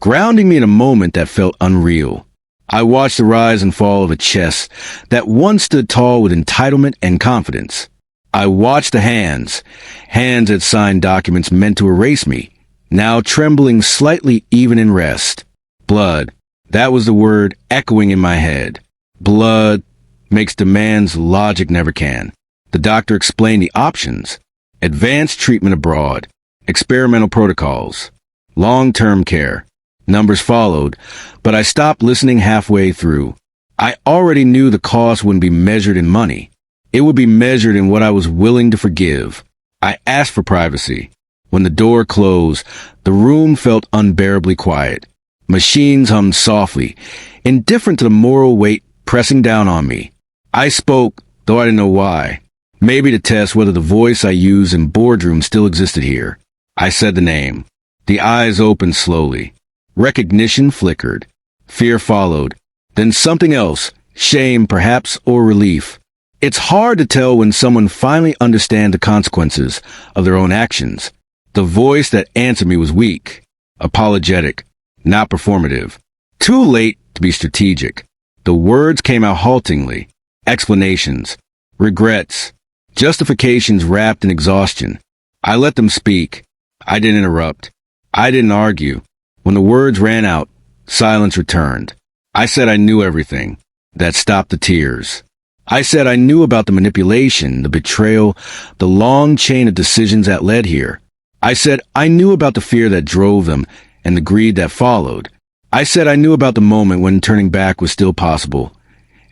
grounding me in a moment that felt unreal. I watched the rise and fall of a chest that once stood tall with entitlement and confidence. I watched the hands that signed documents meant to erase me, now trembling slightly even in rest. Blood. That was the word echoing in my head. Blood makes demands logic never can. The doctor explained the options: advanced treatment abroad, experimental protocols, long-term care. Numbers followed, but I stopped listening halfway through. I already knew the cost wouldn't be measured in money. It would be measured in what I was willing to forgive. I asked for privacy. When the door closed, the room felt unbearably quiet. Machines hummed softly, indifferent to the moral weight pressing down on me. I spoke, though I didn't know why. Maybe to test whether the voice I used in boardrooms still existed here. I said the name. The eyes opened slowly. Recognition flickered. Fear followed. Then something else, shame perhaps, or relief. It's hard to tell when someone finally understands the consequences of their own actions. The voice that answered me was weak, apologetic, not performative. Too late to be strategic. The words came out haltingly. Explanations, regrets, justifications wrapped in exhaustion. I let them speak. I didn't interrupt. I didn't argue. When the words ran out, silence returned. I said I knew everything. That stopped the tears. I said I knew about the manipulation, the betrayal, the long chain of decisions that led here. I said I knew about the fear that drove them and the greed that followed. I said I knew about the moment when turning back was still possible,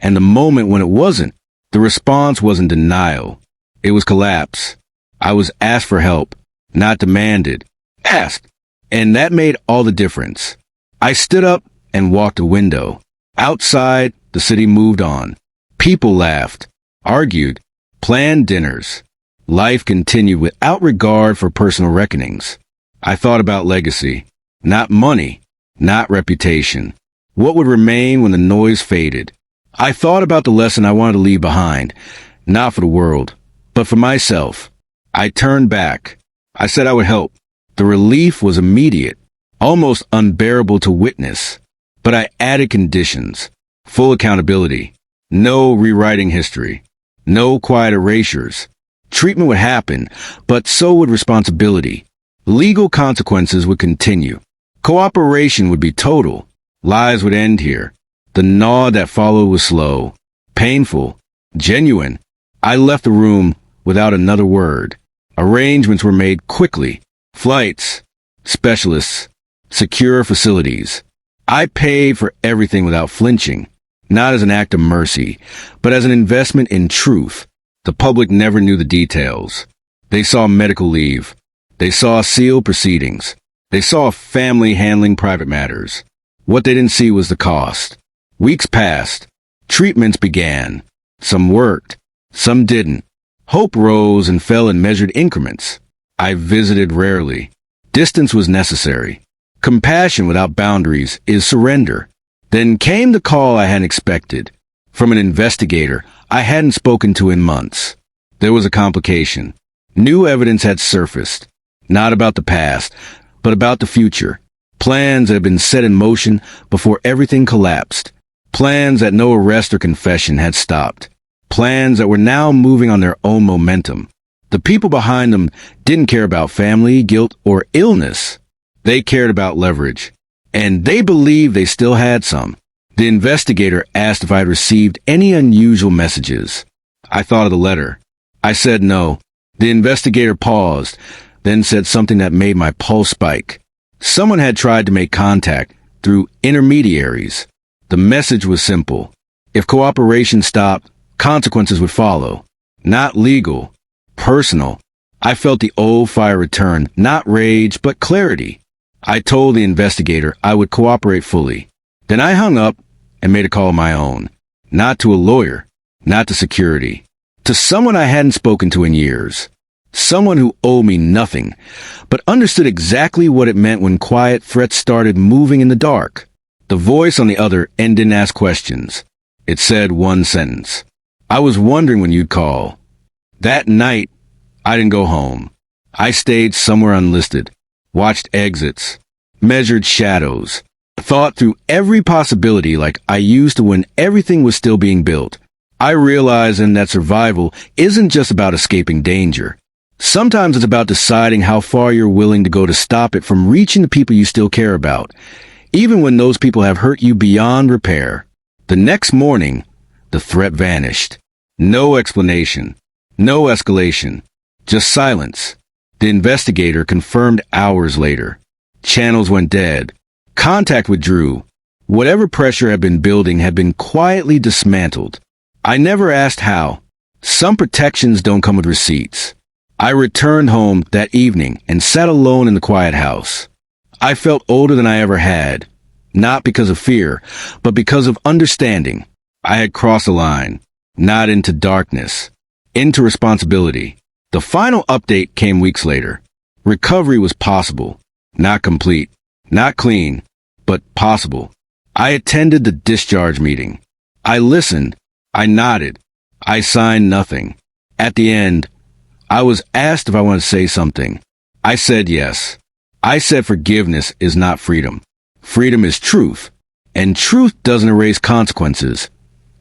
and the moment when it wasn't. The response wasn't denial. It was collapse. I was asked for help, not demanded. Asked. And that made all the difference. I stood up and walked a window. Outside, the city moved on. People laughed, argued, planned dinners. Life continued without regard for personal reckonings. I thought about legacy. Not money, not reputation. What would remain when the noise faded? I thought about the lesson I wanted to leave behind, not for the world, but for myself. I turned back. I said I would help. The relief was immediate, almost unbearable to witness. But I added conditions: full accountability, no rewriting history, no quiet erasures. Treatment would happen, but so would responsibility. Legal consequences would continue. Cooperation would be total. Lies would end here. The gnaw that followed was slow, painful, genuine. I left the room without another word. Arrangements were made quickly. Flights, specialists, secure facilities. I paid for everything without flinching, not as an act of mercy, but as an investment in truth. The public never knew the details. They saw medical leave. They saw sealed proceedings. They saw a family handling private matters. What they didn't see was the cost. Weeks passed. Treatments began. Some worked. Some didn't. Hope rose and fell in measured increments. I visited rarely. Distance was necessary. Compassion without boundaries is surrender. Then came the call I hadn't expected. From an investigator I hadn't spoken to in months. There was a complication. New evidence had surfaced. Not about the past, but about the future. Plans that had been set in motion before everything collapsed. Plans that no arrest or confession had stopped. Plans that were now moving on their own momentum. The people behind them didn't care about family, guilt, or illness. They cared about leverage. And they believed they still had some. The investigator asked if I had received any unusual messages. I thought of the letter. I said no. The investigator paused, then said something that made my pulse spike. Someone had tried to make contact through intermediaries. The message was simple. If cooperation stopped, consequences would follow. Not legal, personal. I felt the old fire return, not rage, but clarity. I told the investigator I would cooperate fully. Then I hung up and made a call of my own. Not to a lawyer, not to security. To someone I hadn't spoken to in years. Someone who owed me nothing, but understood exactly what it meant when quiet threats started moving in the dark. The voice on the other end didn't ask questions. It said one sentence. I was wondering when you'd call. That night, I didn't go home. I stayed somewhere unlisted, watched exits, measured shadows, thought through every possibility like I used to when everything was still being built. I realized then that survival isn't just about escaping danger. Sometimes it's about deciding how far you're willing to go to stop it from reaching the people you still care about, even when those people have hurt you beyond repair. The next morning, the threat vanished. No explanation. No escalation. Just silence. The investigator confirmed hours later. Channels went dead. Contact withdrew. Whatever pressure had been building had been quietly dismantled. I never asked how. Some protections don't come with receipts. I returned home that evening and sat alone in the quiet house. I felt older than I ever had, not because of fear, but because of understanding. I had crossed a line, not into darkness, into responsibility. The final update came weeks later. Recovery was possible, not complete, not clean, but possible. I attended the discharge meeting. I listened. I nodded. I signed nothing. At the end, I was asked if I wanted to say something. I said yes. I said forgiveness is not freedom. Freedom is truth. And truth doesn't erase consequences.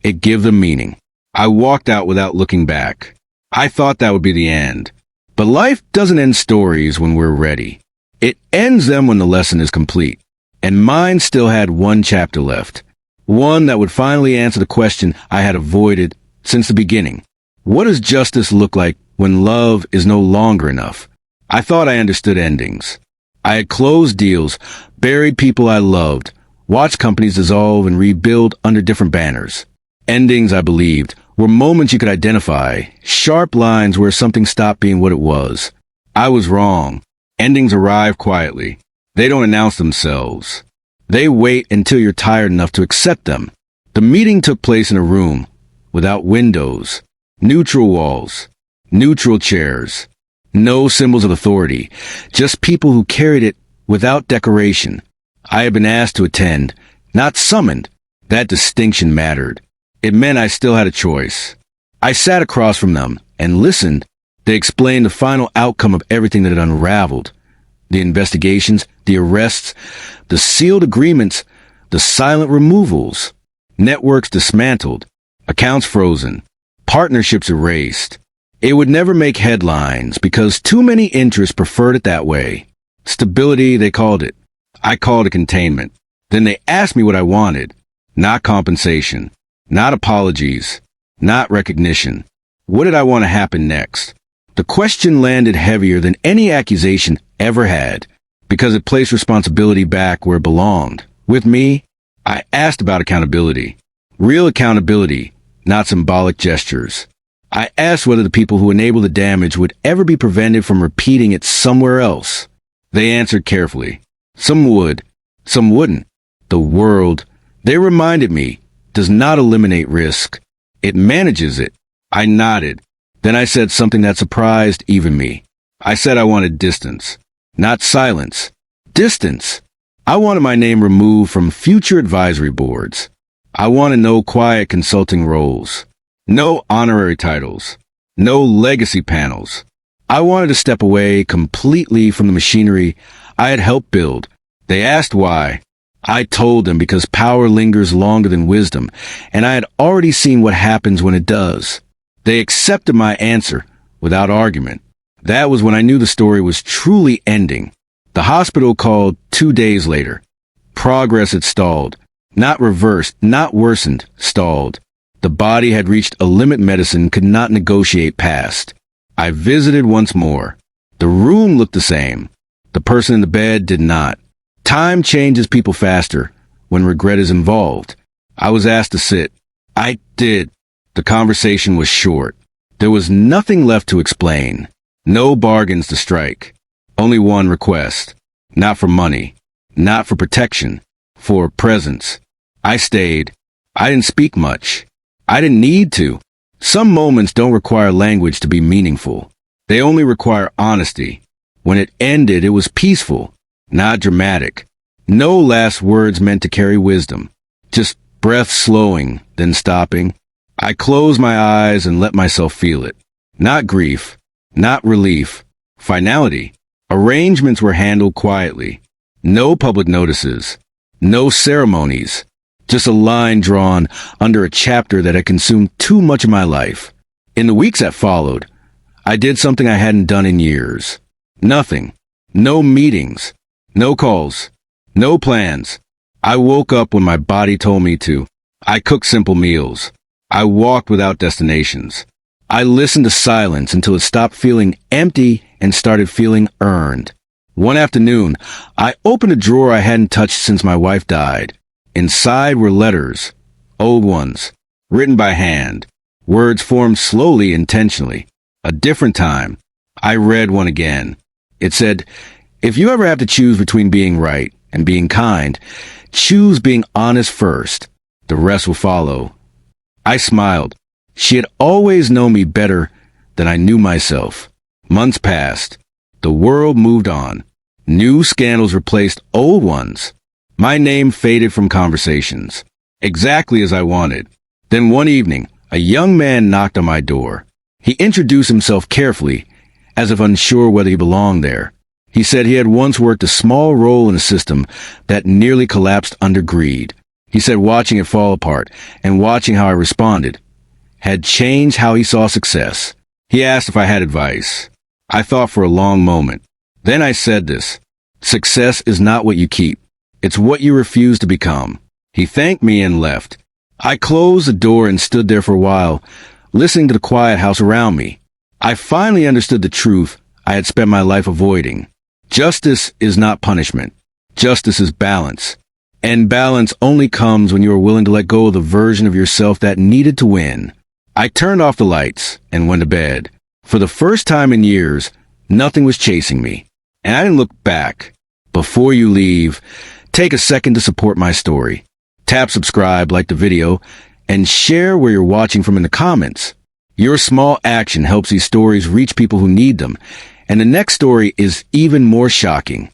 It gives them meaning. I walked out without looking back. I thought that would be the end. But life doesn't end stories when we're ready. It ends them when the lesson is complete. And mine still had one chapter left. One that would finally answer the question I had avoided since the beginning. What does justice look like when love is no longer enough? I thought I understood endings. I had closed deals, buried people I loved, watched companies dissolve and rebuild under different banners. Endings, I believed, were moments you could identify, sharp lines where something stopped being what it was. I was wrong. Endings arrive quietly. They don't announce themselves. They wait until you're tired enough to accept them. The meeting took place in a room, without windows, neutral walls, neutral chairs, no symbols of authority, just people who carried it without decoration. I had been asked to attend, not summoned. That distinction mattered. It meant I still had a choice. I sat across from them and listened. They explained the final outcome of everything that had unraveled. The investigations, the arrests, the sealed agreements, the silent removals, networks dismantled, accounts frozen, partnerships erased. It would never make headlines because too many interests preferred it that way. Stability, they called it. I called it containment. Then they asked me what I wanted. Not compensation, not apologies, not recognition. What did I want to happen next? The question landed heavier than any accusation ever had, because it placed responsibility back where it belonged. With me, I asked about accountability. Real accountability, not symbolic gestures. I asked whether the people who enabled the damage would ever be prevented from repeating it somewhere else. They answered carefully. Some would, some wouldn't. The world, they reminded me, does not eliminate risk. It manages it. I nodded. Then I said something that surprised even me. I said I wanted distance. Not silence. Distance. I wanted my name removed from future advisory boards. I wanted no quiet consulting roles. No honorary titles. No legacy panels. I wanted to step away completely from the machinery I had helped build. They asked why. I told them because power lingers longer than wisdom, and I had already seen what happens when it does. They accepted my answer without argument. That was when I knew the story was truly ending. The hospital called 2 days later. Progress had stalled. Not reversed, not worsened, stalled. The body had reached a limit medicine could not negotiate past. I visited once more. The room looked the same. The person in the bed did not. Time changes people faster when regret is involved. I was asked to sit. I did. The conversation was short. There was nothing left to explain. No bargains to strike. Only one request. Not for money. Not for protection. For presence. I stayed. I didn't speak much. I didn't need to. Some moments don't require language to be meaningful. They only require honesty. When it ended, it was peaceful, not dramatic. No last words meant to carry wisdom. Just breath slowing, then stopping. I closed my eyes and let myself feel it. Not grief, not relief, finality. Arrangements were handled quietly. No public notices. No ceremonies. Just a line drawn under a chapter that had consumed too much of my life. In the weeks that followed, I did something I hadn't done in years. Nothing. No meetings. No calls. No plans. I woke up when my body told me to. I cooked simple meals. I walked without destinations. I listened to silence until it stopped feeling empty and started feeling earned. One afternoon, I opened a drawer I hadn't touched since my wife died. Inside were letters, old ones, written by hand, words formed slowly, intentionally. A different time. I read one again. It said, "If you ever have to choose between being right and being kind, choose being honest first. The rest will follow." I smiled. She had always known me better than I knew myself. Months passed. The world moved on. New scandals replaced old ones. My name faded from conversations, exactly as I wanted. Then one evening, a young man knocked on my door. He introduced himself carefully, as if unsure whether he belonged there. He said he had once worked a small role in a system that nearly collapsed under greed. He said watching it fall apart and watching how I responded had changed how he saw success. He asked if I had advice. I thought for a long moment. Then I said this: success is not what you keep. It's what you refuse to become. He thanked me and left. I closed the door and stood there for a while, listening to the quiet house around me. I finally understood the truth I had spent my life avoiding. Justice is not punishment. Justice is balance. And balance only comes when you are willing to let go of the version of yourself that needed to win. I turned off the lights and went to bed. For the first time in years, nothing was chasing me. And I didn't look back. Before you leave, take a second to support my story. Tap subscribe, like the video, and share where you're watching from in the comments. Your small action helps these stories reach people who need them. And the next story is even more shocking.